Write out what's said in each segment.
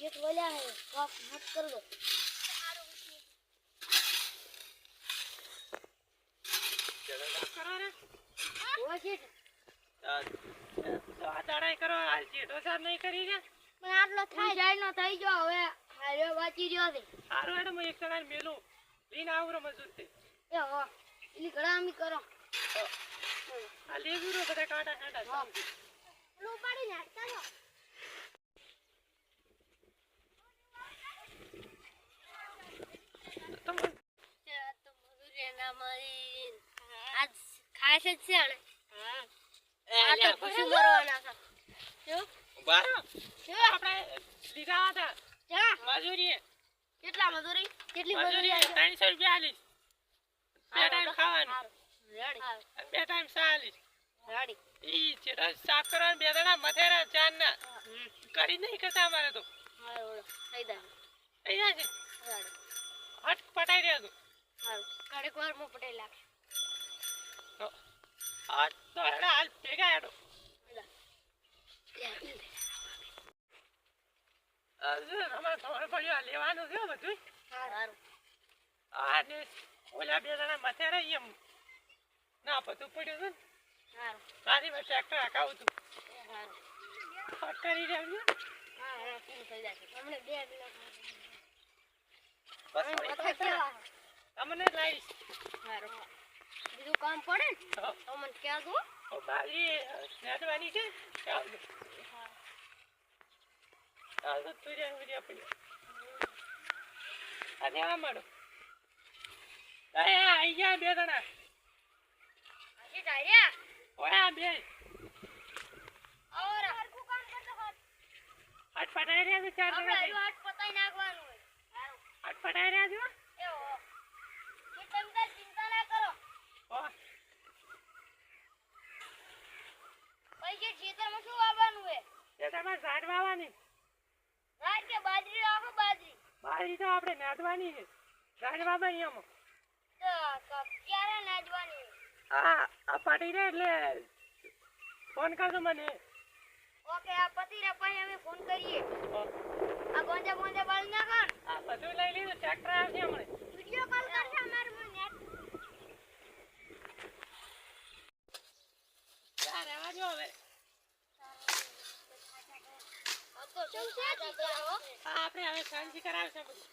एक वाला है आप मत कर दो चलो करो रे वो चीज આડાઈ કરો આ ચીટો સાર નહીં કરી રે मैं આટલો થાય જાય નો થઈ ગયો હવે હારે વાચી રહ્યો છે સારું હેડો હું એક સગાઈ મેલું લઈને આવું રે મજૂર તે એ હો એલી ગળામી કરો આ લેવી રો બધા કાંટા કાંટા લો પાડી ને ચાલો તમ તો મજૂરી ના મારી આજ ખાસ જ છે ને હા આ તો ખુશી કરવાના છે જો બારો જો આપણે લીધા હતા જા મજૂરી કેટલા મજૂરી કેટલી મજૂરી મજૂરી 300 રૂપિયા આલીશ બે ટાઈમ ખાવાનું રેડી અને બે ટાઈમ ચા આલીશ રેડી ઈ ચેડા સાફ કરવાનું બે દડા મથેરા ચાન ના કરી નહીં કરતા અમારે તો હા ઓળો થઈ જાય થઈ જાય છે રેડી હટ પટાઈ રહ્યો તું હારું ઘડીક વાર મો પટેલ લાગે આ તો હેડા હાલ ભેગા હેડો અમારે ખબર પડ્યું આ લેવાનું છે બધું હારું આને ઓલા બે જણા મથેરા એમ ના બધું પડ્યું છે ને હારું મારી મેં ટ્રેક્ટર હકાવું તું હારું હટ કરી રહ્યો હા હા પૂરું થઈ જાય હમણે 2 દિન બસ અમને લાવીશ હારું બીજું કામ પડે ને તો મને ક્યાં દો બાલી નાદવાની છે ચાલ આ તો તુરિયા વિડિયા પડ્યો અને આ માડો આઈ ગયા બે જણા આજે ડાયરા ઓયા બે ઓર હરખું કામ કરતો હોત હટ પટાઈ રહ્યા છે ચાર આપણે જણા હાટ પતાઈ નાખવાનું હોય હારું હટ પટાઈ રહ્યા છો એ હો એ તમે તાર ચિંતા ના કરો પૈસે ખેતરમાં શું વાવવાનું હે એ તમારે ઝાડ વાવવાની રાત કે બાજરી રાખો બાજરી બાજરી તો આપણે નાદવાની છે ઝાડ વાવવાની આમાં તો ક્યારે નાજવાની હા આ પાટી રે એટલે ફોન કરજો મને ઓકે આ પતિ રે પછી અમે ફોન કરીએ આ ગોંજા ગોંજા બાળી નાખો આ બધું લઈ લીધું ટ્રેક્ટર આવશે હમણે વિડિયો કોલ કરશે અમારું નેટ યાર રહેવા દો હવે તો શું છે આપણે હવે શાંતિ કરાવશે બધું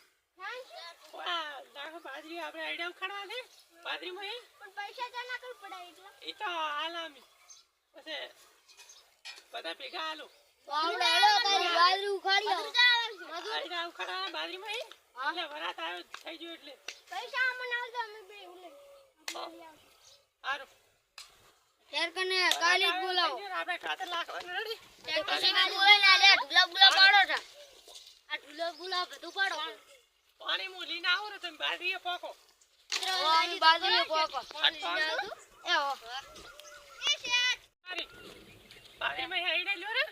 આ નાખો બાજરી આપણે આઈડિયા ઉખાડવા દે બાજરીમાં પણ પૈસા જાના કઈ પડાય એટલે એ તો આલામી પછી બધા ભેગા આલો આપણે હેડો તારી બાજરી ઉખાડી આવો આઈડિયા ઉખાડવા બાજરીમાં એટલે વરાત આવ્યો થઈ ગયો એટલે પૈસા અમને આવજો અમે બે ઉલે સારું શેર કને કાલે જ બોલાવો આપણે ખાતર લાખવાનું રેડી પછી મે બોલે ના લે ઢુલા પાડો છે આ ઢુલા બધું પાડો પાણી મુ લઈને આવો ને તમે બાજરીએ પોકો અમે બાજરી પોકો પાણી લઈને આવજો એ હો એ શેર બાજરીમાં આઈડિયા લ્યો રે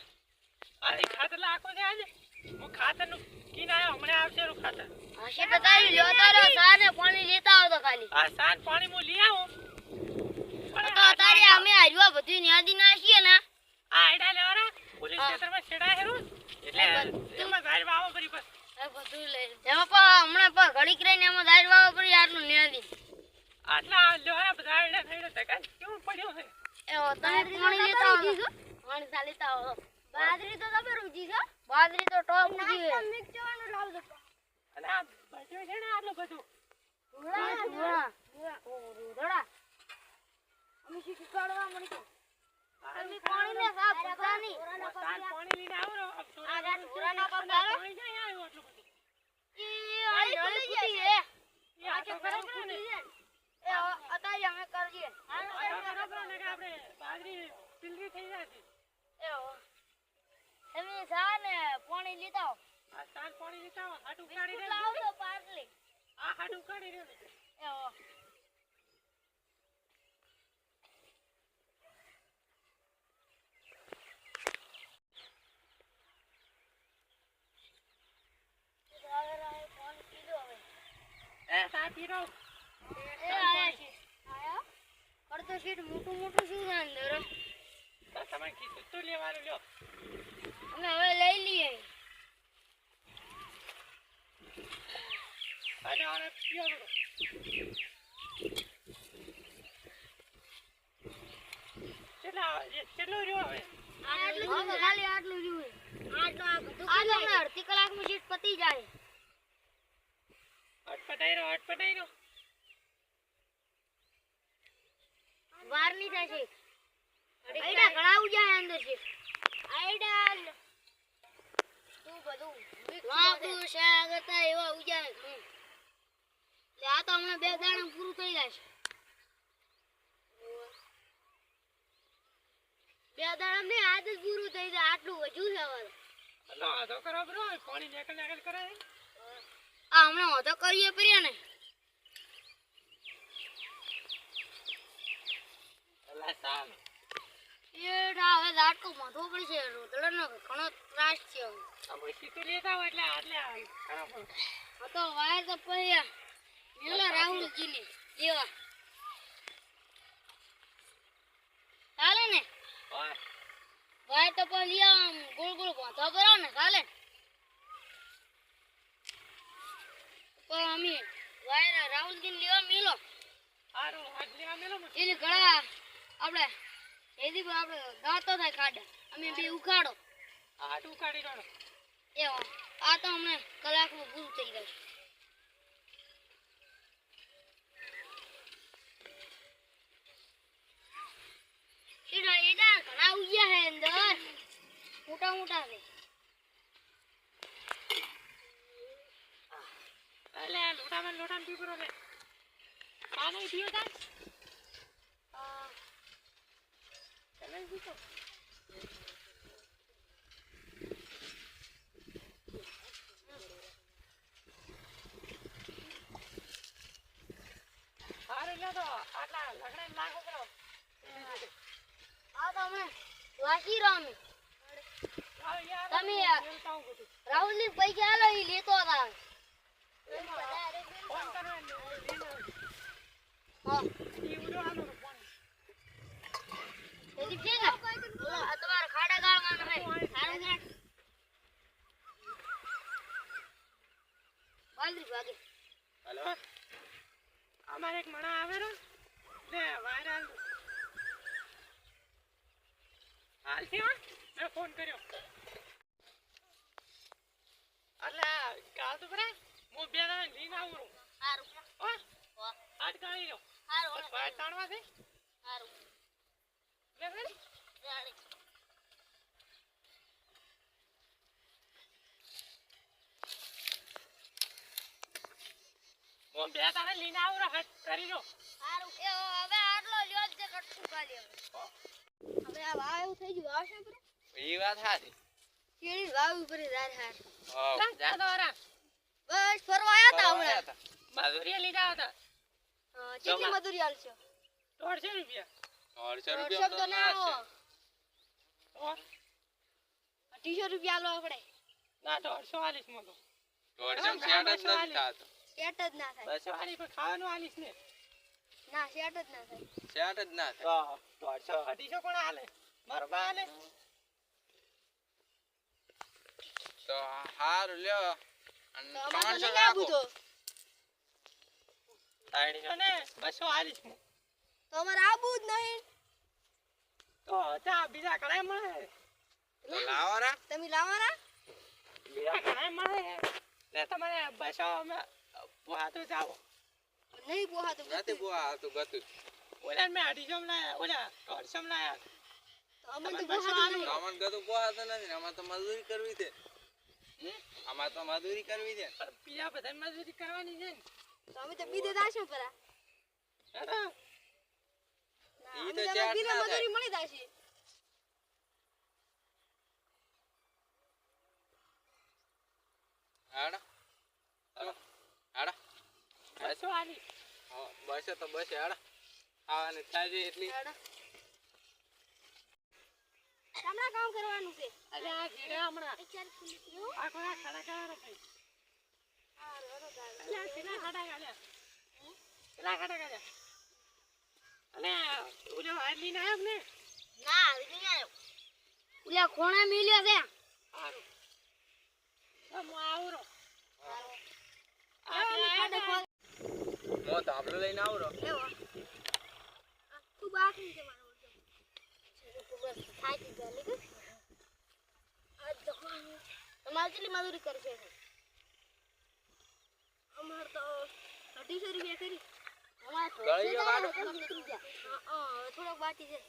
આ ખાતર લાખો છે આજે હું ખાતરનું કીન આવ્યો હમણાં આવશે રું ખાતર હશે બતાવી લ્યો તારો સાને પાણી લેતા આવતો ખાલી આ સાત પાણી મુ લઈ આવું તો તારે અમે હારવા બધું ન્યાદી નાખીએ ને આ આઈડિયા લેવા રે પોલીસ ક્ષેત્રમાં છેડા હેરું એટલે એમાં ગાડી વાવો પડી બસ એ બધું લઈ એમાં પણ હમણાં પણ ઘડીક રહીને એમાં દાળ વાવો પડી આટલું ન્યાદી આટલા લેવા બધા આઈડિયા થઈને તકા કેવું પડ્યું છે એ તમે પાણી લેતા આવો પાણી સા લેતા આવો બાજરી તો તમે રૂજી છો બાજરી તો ટોપ ઉજી છે મિક્સ જવાનું લાવજો અને આ બધું છે ને આટલું બધું ધોળા અમે શીખી કાઢવા મળી તો અમે પાણી ને સાફ કરતા નહીં સાત પાણી લઈને આવો રો અબ ધોરાના પગ પાણી જાય આવ્યો એટલું બધું ઈ આ નળી ફૂટી હે એ આ તો બરાબર ને એ અતાઈ અમે કરીએ આ તો બરાબર ને કે આપણે બાજરી પીલી થઈ જાય છે એ તમે સાને પાણી લેતા આવો આ સાત પાણી લેતા આવો હાડું કાઢી દે લાવજો પાટલી આ હાડું કાઢી દે એ સાથી રહો એ આયા છે આયા પડતો શીટ મોટું મોટું શું છે અંદર તમે કીધું તો લેવાનું લ્યો અમે હવે લઈ લઈએ ખાવાને પીવો બધો. કેટલો રહ્યો હવે? હવે ખાલી આટલું રહ્યું. હમણાં અડધી કલાકમાં શીટ પતી જાય. અટપટાઈ રહ્યો. વાર નહીં થશે. આઈડા ઘણા ઉજાય અંદર છે. આઈડા તું બધું લાકડું શાક હતા એવા ઉજાય. એટલે આ તો હમણાં 2 દાડા પૂરું થઈ જશે. 2 દાડા ને આજ જ પૂરું થઈ જાય. આટલું વધુ છે હવે. અલા આ તો કરો બ્રો, પાણી નેકલ કરે. આ હમણાં તો કરીએ પર્યા ને. અલા સાલ એડા હવે લાટકો મોઢો પડશે. રોતડાનો ઘણો ત્રાસ છે હવે. આ મસી તો લેતા હોય એટલે ખરાબ હોય. આ તો વાયર તો પર્યા મેલા રાહુલજીને જેવા ચાલે ને. ઓય વાયર તો પછી આમ ગોળ ગોળ બાંધવા કરો ને ચાલે. પણ અમે વાયર રાહુલજીને લેવા મેલો હારું આજ લેવા મેલો ને. એને ઘણા આપણે એથી પણ આપણે દાંતો થાય ખાડા. અમે બે ઉખાડો આટું કાઢી રહ્યો. એવો આ તો હમણાં કલાકમાં પૂરું થઈ જાય. એડા ઘણા ઉગ્યા છે અંદર. મોટા છે. અલે લોટામાં પીપરો લે. પાણી પીઓ તા. તમે પીતો. હારે લે તો આટલા લગડે લાગો કરો. આ તો હમણાં વાસી રહ્યો અમે. તમે રાહુલની પૈસા આલો એ લેતો હતા. ફોન કરવાનો. હા ઈ ઉડો આનો ફોન. એથી છે ને આ તમારા ખાડા ગાળવાનો છે. ખાડા ગાળ વાલરી ભાગે. હેલો અમારે એક મણા આવેલો ને વાયરલ હાલ છે. મેં ફોન કર્યો એટલે કાલ તો બરા હું 2 દાડા લઈને આવું. હારું ઓ આજ ગાડી લો હારું વાયર તાણવા છે. હારું લે રેડી રાડી. હું 2 દાડા લઈને આવું હટ કરી લો. હારું એ હવે આટલો લ્યો જ કટકું ખાલી હવે આ વાવ થઈ ગયું આવશે પર એ વાત સાચી. કેડી વાવ ઉપર હાર હાર હા જા દોરા બસ ફરવા આયા તા હમણાં. મજૂરી લીધા હતા. કેટલી મજૂરી આલશો? 150 રૂપિયા. 150 શબ્દ રૂપિયા ના આવો. ઓ 200 રૂપિયા આલો આપણે. ના 150 આલીશ મો તો. 150 સેટ જ નથી થતો. સેટ જ ના થાય. 200 આલી પર ખાવાનું આલીશ ને. ના સેટ જ ના થાય. સેટ જ ના થાય. તો 150 કોણ આલે? મારો બા આલે. તો હારું લ્યો અને તો અમારે 300 નહીં આવું રાખો. તો 200 આલીશ મો. તો અમારે આવું જ નહીં. તો ચા બીજા કણાય મળે. તો લાવો રા. તમે લાવવાના? બીજા કણાય મળે ને તમારે 200 અમે પોહાતો જાઓ. નહીં પોહા તો નથી બુઆ તો ગતું. ઓલા મેં 250 લાયા ઓલા 150 લાયા. અમને તો તમે પોહા તો નહીં. આમાં ગતું બુઆ તો નથી ને આમાં તો મજૂરી કરવી છે. આમાં તો મજૂરી કરવી છે. પણ બીજા બધા મજૂરી કરવાની છે ને. તો અમે તો બીજે દાશું પરા. હેડો. ઈ અમે તો તો ચાટ બીજે ના મજૂરી થાય. મળી દાશે. હાડા હાડા 200 આલી. હા બસે તો બસે હાડા. ખાવાની થાય છે એટલી. હમણાં કામ કરવાનું છે. અરે આ ઘેડા હમણાં વિચાર ખુલી ગયો. આ કોઈ ખાડા ખાડા ખાઈ. હા રોરો ગાળ. અરે આ પેલા ખાડા ખાડા. પેલા ખાડા ખાડા. અને ઓલો વાયર લઈને આવ્યો ને. ના આવી નહીં આવ્યો. ઉલ્યા ખોણા મિલ્યો છે. સારું. હું આવું રહો. આ ખાડો ખોલ. હું ધાબળો લઈને આવું રહો. એવો તું બાકી છે મારો તું બસ થાકી જા લે કે તમારે કેટલી મજૂરી કરશે અમાર તો 250 રૂપિયા કરી અમાર તો ગળી ગયો ગાડો? થોડોક બાકી છે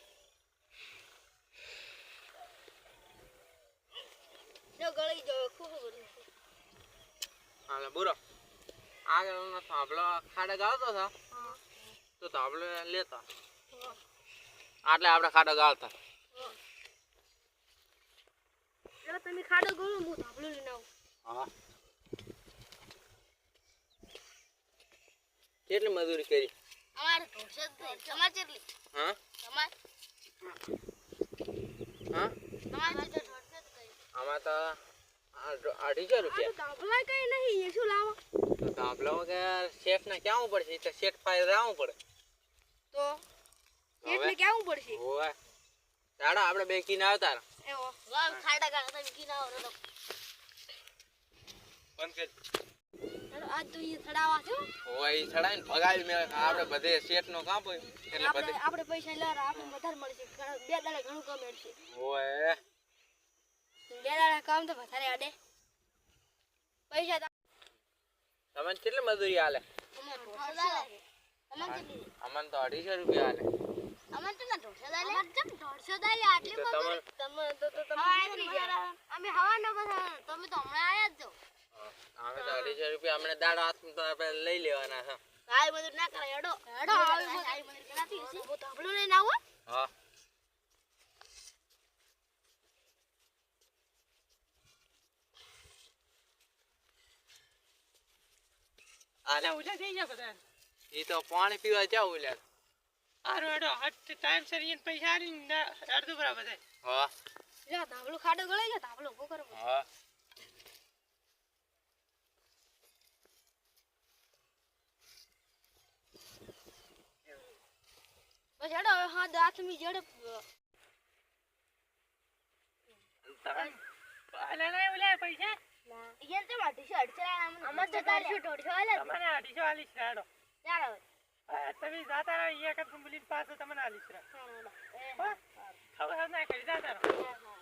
જો ગળી જો ખૂબ બધું હાલે બુરો આગળનો ધાબળો ખાડે ગાળતો હતો તો ધાબળો લેતા આટલે આપણે ખાડો ગાળતા. એટલે તમે ખાડો ગણો હું ધાબળો લઈને આવું હા કેટલી મજૂરી કરી? અમારે ઢોસે જ થઈ તમાર કેટલી હા તમાર હા તમાર તો ઢોસે જ થઈ આમાં તો 250 રૂપિયા. ધાબળા કઈ નહીં એ શું લાવો તો ધાબળો વગર શેઠ ને ક્યાં પડશે? તો શેઠ ફાઈલ રાવું પડે. તો એટલે કેવું પડશે ઓય ચાલો આપણે બે કીને આવતા રહો. એવો વાવ ખાડા ખાડા તમે કી ના આવરો તો બંધ કરી. ચાલો આજ તો ઈ થડાવા છે ઓય ઈ ચડાઈને ભગાવી મેં આપણે બધે શેઠ નો કામ હોય એટલે બધે આપણે પૈસા લેવા આપણે વધારે મળશે બે દાડા ઘણું કામ મળશે ઓય બે દાડા કામ તો વધારે આડે પૈસા તો તમને કેટલી મજૂરી હાલે? અમાર અમને તો 250 રૂપિયા હાલે. અમાર તો ના ઢોસે દાલે અમાર તો ઢોસે દાલે આટલી તો તમે અમે હવા ન બસ તમે તો હમણાં આયા જ છો અમે તો 250 રૂપિયા અમને દાડો હાથમાં તો આપણે લઈ લેવાના છે. કાઈ મદદ ના કરે હેડો હેડો આવી મદદ કરાતી હશે હું ધાબળો લઈને આવો હા આલે ઉજા થઈ ગયા બધા ઈ તો પાણી પીવા જાવ લ્યા. આરો હેડો હટ ટાઈમ સર ઈને પૈસા આલીને અડધું બરાબર થાય. હા જા ધાબળો ખાડો ગળાઈ જા ધાબળો ઉભો કરો હા બસ હેડો હવે હા દાંતમી જડે આલે નહીં ઉલે પૈસા ઈયન તો માટી છે અડચરા અમાર તો 450 હાલે તમને 250 આલીશ હેડો. ચાલો તમે જાતા રહો અહીંયા કર બોલીને પાછો તમને આલીશ રે. હા ખબર ના કરી જાતા રહો. હા